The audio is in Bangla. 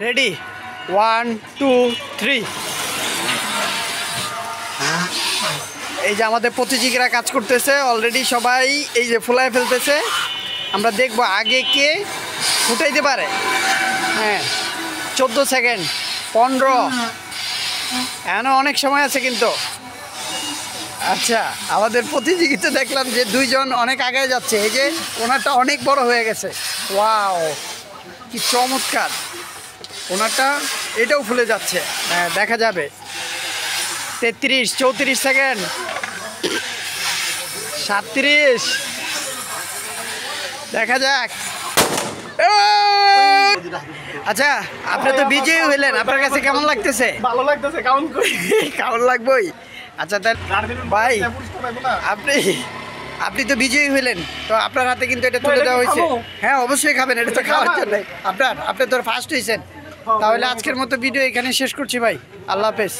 রেডি 1 2 3 এই যে আমাদের প্রতিযোগীরা কাজ করতেছে অলরেডি সবাই এই যে ফুলায় ফেলতেছে আমরা দেখব আগে কে ফুটাইতে পারে হ্যাঁ 14 সেকেন্ড 15 এখনো অনেক সময় আছে কিন্তু আচ্ছা আমাদের প্রতিযোগিতা দেখলাম যে দুইজন অনেক আগে যাচ্ছে এই যে ওনারটা অনেক বড় হয়ে গেছে ওয়াও কি চমৎকার ওনারটা এটাও ফুলে যাচ্ছে হ্যাঁ দেখা যাবে 33 34 সেকেন্ড 37 দেখা যাক আচ্ছা আপনি তো বিজয়ী হইলেন আপনার কাছে কেমন লাগতেছে ভালো লাগতেছে কাউন্ট করি কেমন লাগবেই আচ্ছা তাহলে ভাই আপনি তো বিজয়ী হইলেন তো আপনার হাতে কিন্তু এটা তুলে দেওয়া হয়েছে হ্যাঁ অবশ্যই খাবেন এটা তো খাওয়ার জন্য আপনি তো ফার্স্ট হয়েছেন তাহলে আজকের মতো ভিডিও এখানে শেষ করছি ভাই আল্লাহ হাফেজ